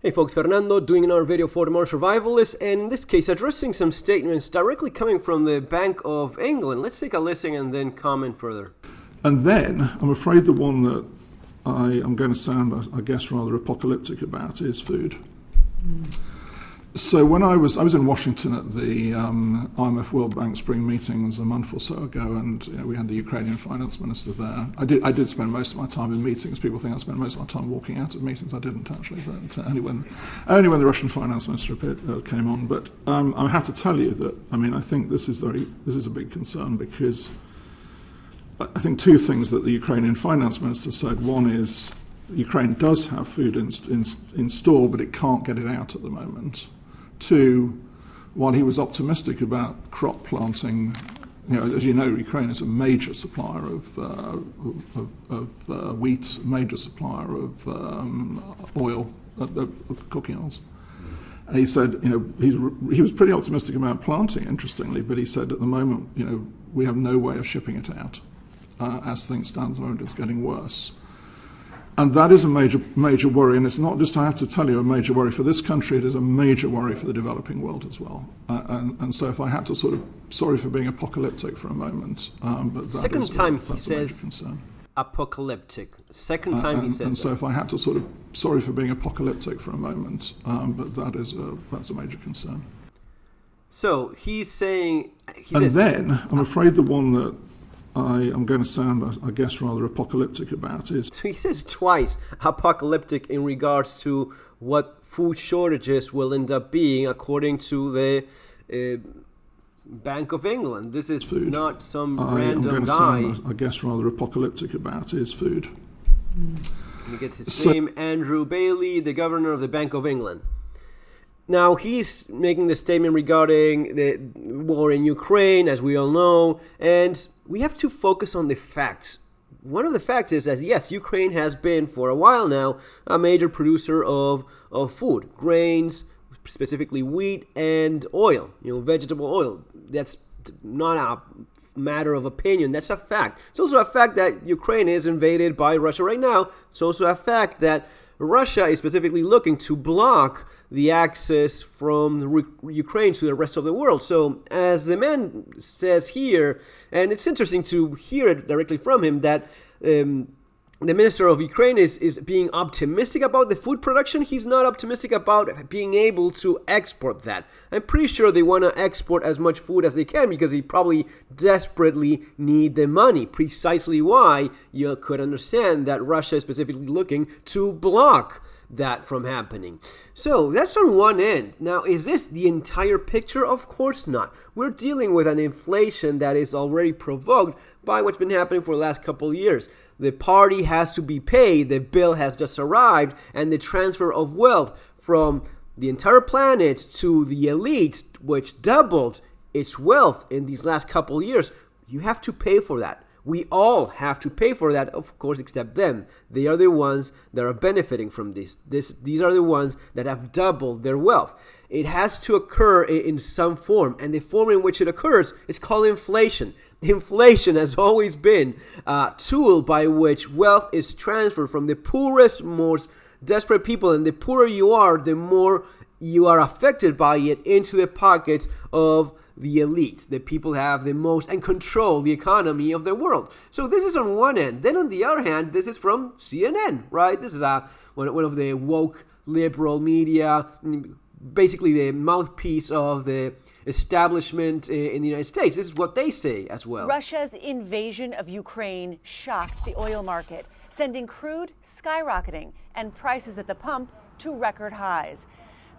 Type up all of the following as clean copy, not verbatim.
Hey folks, Fernando doing another video for the Modern Survivalists, and in this case addressing some statements directly coming from the Bank of England. Let's take a listen and then comment further. And then, I'm afraid the one that I am going to sound, I guess, rather apocalyptic about is food. So when I was in Washington at the IMF World Bank Spring Meetings a month or so ago, and we had the Ukrainian finance minister there. I did spend most of my time in meetings. People think I spent most of my time walking out of meetings. I didn't actually, but only when the Russian finance minister came on. But I have to tell you that I think this is a big concern, because I think two things that the Ukrainian finance minister said. One is Ukraine does have food in store, but it can't get it out at the moment. Two, while he was optimistic about crop planting, as you know, Ukraine is a major supplier of wheat, major supplier of oil, cooking oils. And he said, he was pretty optimistic about planting, interestingly, but he said at the moment, we have no way of shipping it out. As things stand at the moment, it's getting worse. And that is a major worry, and it's not just, I have to tell you, a major worry for this country, it is a major worry for the developing world as well. And so if I had to sorry for being apocalyptic for a moment, but that's Second time he a major says concern. Apocalyptic. Second time he says and so if I had to sorry for being apocalyptic for a moment, but that's a major concern. So he's saying... Then, I'm afraid the one that I am going to sound, I guess, rather apocalyptic about is... So he says twice apocalyptic in regards to what food shortages will end up being according to the Bank of England. This is food. Not some I'm random going to guy. sound, I guess, rather apocalyptic about is food. You get his name, Andrew Bailey, the governor of the Bank of England. Now, he's making the statement regarding the war in Ukraine, as we all know, and we have to focus on the facts. One of the facts is that, yes, Ukraine has been, for a while now, a major producer of food, grains, specifically wheat and oil, vegetable oil. That's not a matter of opinion. That's a fact. It's also a fact that Ukraine is invaded by Russia right now. It's also a fact that Russia is specifically looking to block the access from Ukraine to the rest of the world. So, as the man says here, and it's interesting to hear it directly from him, that the minister of Ukraine is being optimistic about the food production. He's not optimistic about being able to export that. I'm pretty sure they want to export as much food as they can, because they probably desperately need the money. Precisely why you could understand that Russia is specifically looking to block that from happening. So that's on one end. Now, is this the entire picture? Of course not. We're dealing with an inflation that is already provoked by what's been happening for the last couple of years. The party has to be paid, the bill has just arrived, and the transfer of wealth from the entire planet to the elite, which doubled its wealth in these last couple of years, you have to pay for that. We all have to pay for that, of course, except them. They are the ones that are benefiting from this. These are the ones that have doubled their wealth. It has to occur in some form, and the form in which it occurs is called inflation. Inflation has always been a tool by which wealth is transferred from the poorest, most desperate people, and the poorer you are, the more you are affected by it, into the pockets of the elite. The people have the most and control the economy of the world. So this is on one end. Then on the other hand, this is from CNN, right? This is one of the woke liberal media, basically the mouthpiece of the establishment in the United States. This is what they say as well. Russia's invasion of Ukraine shocked the oil market, sending crude skyrocketing and prices at the pump to record highs.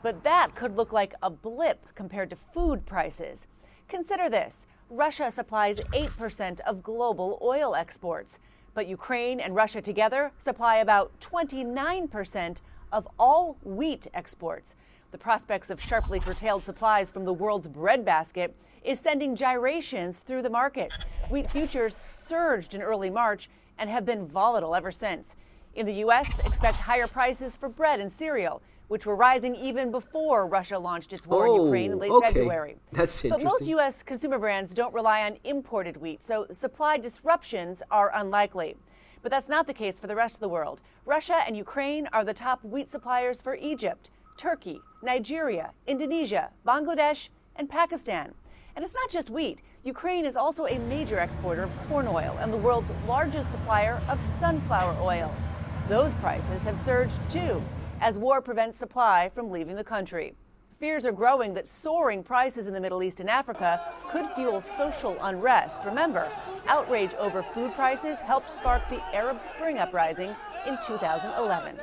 But that could look like a blip compared to food prices. Consider this. Russia supplies 8% of global oil exports, but Ukraine and Russia together supply about 29% of all wheat exports. The prospects of sharply curtailed supplies from the world's breadbasket is sending gyrations through the market. Wheat futures surged in early March and have been volatile ever since. In the U.S., expect higher prices for bread and cereal, which were rising even before Russia launched its war in Ukraine in late February. That's interesting. But most U.S. consumer brands don't rely on imported wheat, so supply disruptions are unlikely. But that's not the case for the rest of the world. Russia and Ukraine are the top wheat suppliers for Egypt, Turkey, Nigeria, Indonesia, Bangladesh, and Pakistan. And it's not just wheat. Ukraine is also a major exporter of corn oil and the world's largest supplier of sunflower oil. Those prices have surged too, as war prevents supply from leaving the country. Fears are growing that soaring prices in the Middle East and Africa could fuel social unrest. Remember, outrage over food prices helped spark the Arab Spring uprising in 2011.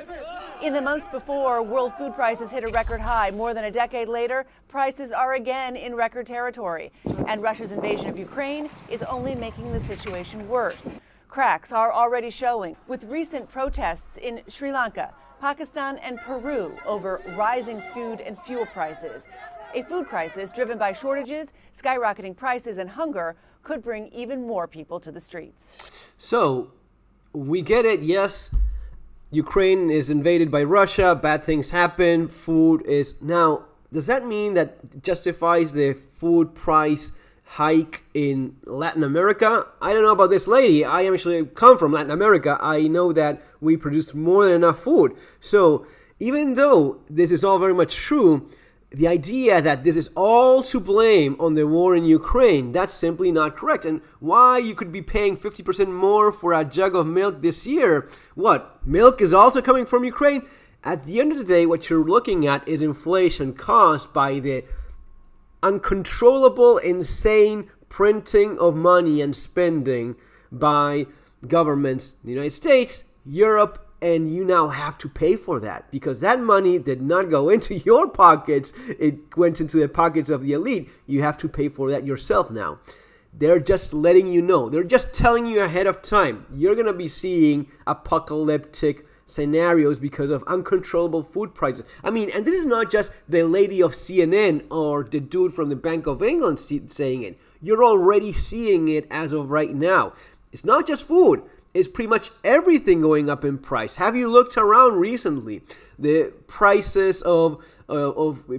In the months before, world food prices hit a record high. More than a decade later, prices are again in record territory. And Russia's invasion of Ukraine is only making the situation worse. Cracks are already showing, with recent protests in Sri Lanka, Pakistan, and Peru over rising food and fuel prices. A food crisis driven by shortages, skyrocketing prices, and hunger could bring even more people to the streets. So, we get it, yes. Ukraine is invaded by Russia, bad things happen, food is... Now, does that mean that justifies the food price hike in Latin America? I don't know about this lady. I actually come from Latin America. I know that we produce more than enough food. So, even though this is all very much true, the idea that this is all to blame on the war in Ukraine, that's simply not correct. And why you could be paying 50% more for a jug of milk this year? What? Milk is also coming from Ukraine? At the end of the day, what you're looking at is inflation caused by the uncontrollable, insane printing of money and spending by governments in the United States, Europe, and you now have to pay for that because that money did not go into your pockets. It went into the pockets of the elite. You have to pay for that yourself now. They're just letting you know. They're just telling you ahead of time. You're going to be seeing apocalyptic scenarios because of uncontrollable food prices. I mean, and this is not just the lady of CNN or the dude from the Bank of England saying it. You're already seeing it as of right now. It's not just food. It's pretty much everything going up in price. Have you looked around recently? The prices of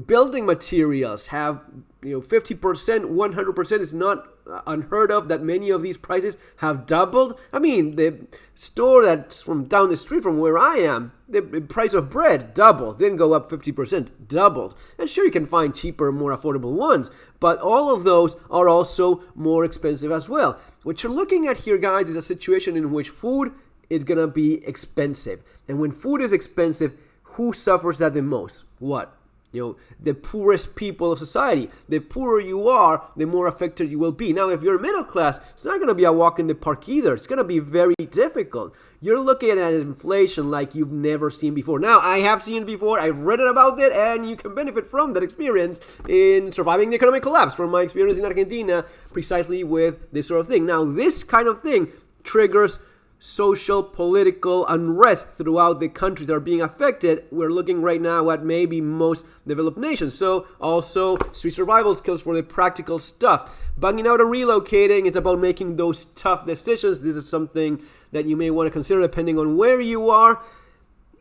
building materials have 50%, 100% is not unheard of that many of these prices have doubled. I mean, the store that's from down the street from where I am, the price of bread doubled. Didn't go up 50%, doubled. And sure, you can find cheaper, more affordable ones, but all of those are also more expensive as well. What you're looking at here, guys, is a situation in which food is going to be expensive. And when food is expensive, who suffers that the most? What? The poorest people of society. The poorer you are, the more affected you will be. Now, if you're middle class, it's not going to be a walk in the park either. It's going to be very difficult. You're looking at inflation like you've never seen before. Now, I have seen it before. I've read about it, and you can benefit from that experience in surviving the economic collapse from my experience in Argentina, precisely with this sort of thing. Now, this kind of thing triggers social, political unrest throughout the countries that are being affected. We're looking right now at maybe most developed nations. So also street survival skills for the practical stuff. Bugging out and relocating is about making those tough decisions. This is something that you may want to consider depending on where you are.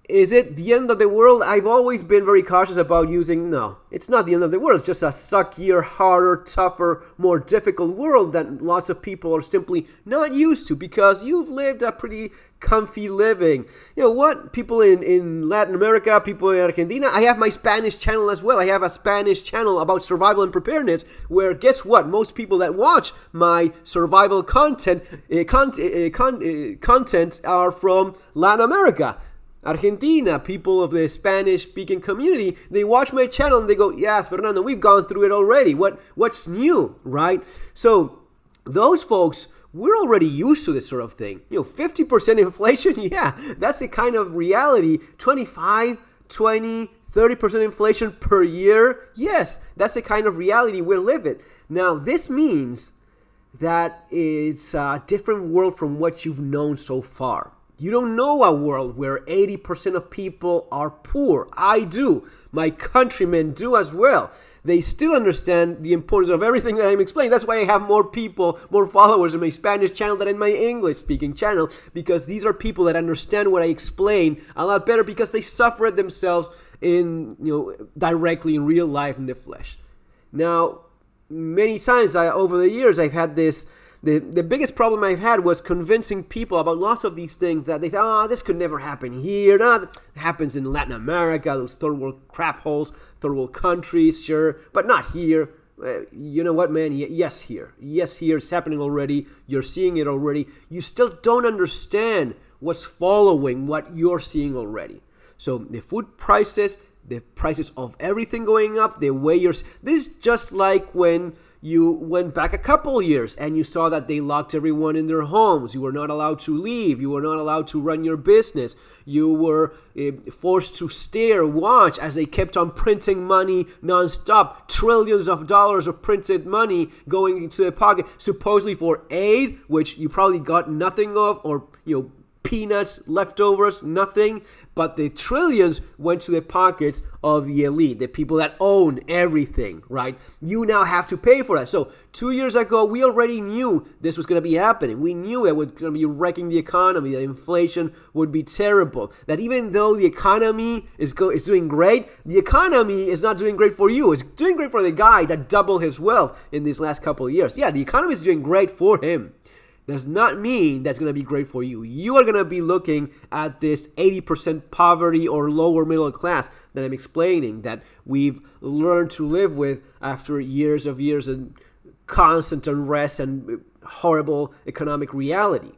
Is it the end of the world? I've always been very cautious about no, it's not the end of the world. It's just a suckier, harder, tougher, more difficult world that lots of people are simply not used to because you've lived a pretty comfy living. People in Latin America, people in Argentina, I have my Spanish channel as well. I have a Spanish channel about survival and preparedness where, guess what? Most people that watch my survival content are from Latin America. Argentina, people of the Spanish-speaking community, they watch my channel and they go, yes, Fernando, we've gone through it already. What's new, right? So those folks, we're already used to this sort of thing. 50% inflation, yeah, that's the kind of reality. 25, 20, 30% inflation per year, yes, that's the kind of reality we're living. Now, this means that it's a different world from what you've known so far. You don't know a world where 80% of people are poor. I do. My countrymen do as well. They still understand the importance of everything that I'm explaining. That's why I have more people, more followers in my Spanish channel than in my English-speaking channel, because these are people that understand what I explain a lot better because they suffer it themselves directly in real life in the flesh. Now, many times over the years, I've had this The biggest problem I've had was convincing people about lots of these things that they thought, this could never happen here. No, that happens in Latin America, those third world crap holes, third world countries, sure, but not here. You know what, man? Yes, here. Yes, here. It's happening already. You're seeing it already. You still don't understand what's following what you're seeing already. So the food prices, the prices of everything going up, the way this is just like when you went back a couple years and you saw that they locked everyone in their homes. You were not allowed to leave. You were not allowed to run your business. You were forced to watch as they kept on printing money nonstop. Trillions of dollars of printed money going into the pocket, supposedly for aid, which you probably got nothing of, or, peanuts, leftovers, nothing. But the trillions went to the pockets of the elite, the people that own everything, right? You now have to pay for that. So 2 years ago, we already knew this was going to be happening. We knew it was going to be wrecking the economy, that inflation would be terrible, that even though the economy is doing great, the economy is not doing great for you. It's doing great for the guy that doubled his wealth in these last couple of years. Yeah, the economy is doing great for him. Does not mean that's going to be great for you. You are going to be looking at this 80% poverty or lower middle class that I'm explaining, that we've learned to live with after years of constant unrest and horrible economic reality.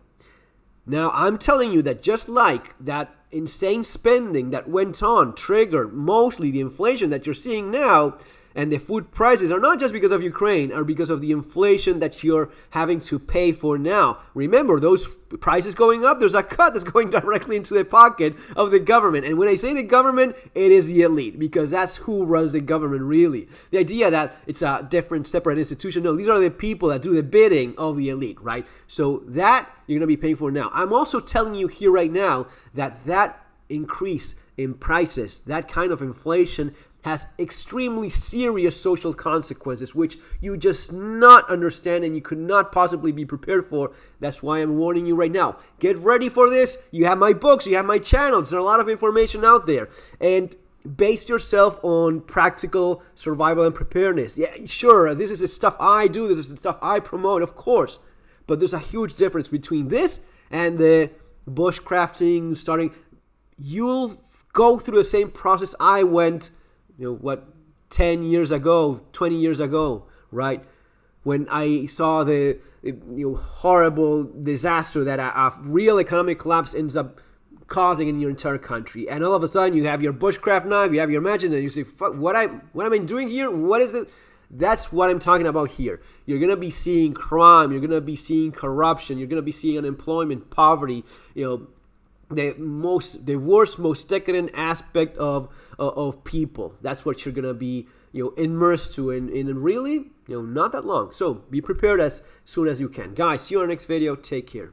Now, I'm telling you that just like that insane spending that went on triggered mostly the inflation that you're seeing now, and the food prices are not just because of Ukraine, are because of the inflation that you're having to pay for now. Remember, those prices going up, there's a cut that's going directly into the pocket of the government. And when I say the government, it is the elite, because that's who runs the government really. The idea that it's a different, separate institution, no, these are the people that do the bidding of the elite, right? So that you're going to be paying for now. I'm also telling you here right now that increase in prices, that kind of inflation, has extremely serious social consequences, which you just not understand and you could not possibly be prepared for. That's why I'm warning you right now. Get ready for this. You have my books, you have my channels. There's a lot of information out there. And base yourself on practical survival and preparedness. Yeah, sure, this is the stuff I do. This is the stuff I promote, of course. But there's a huge difference between this and the bushcrafting, starting. You'll go through the same process I went 10 years ago, 20 years ago, right? When I saw the horrible disaster that a real economic collapse ends up causing in your entire country. And all of a sudden you have your bushcraft knife, you have your magic, and you say, fuck, what am I doing here? What is it? That's what I'm talking about here. You're going to be seeing crime, you're going to be seeing corruption, you're going to be seeing unemployment, poverty, the worst, most decadent aspect of people. That's what you're gonna be, immersed to in really, not that long. So be prepared as soon as you can. Guys, see you on the next video. Take care.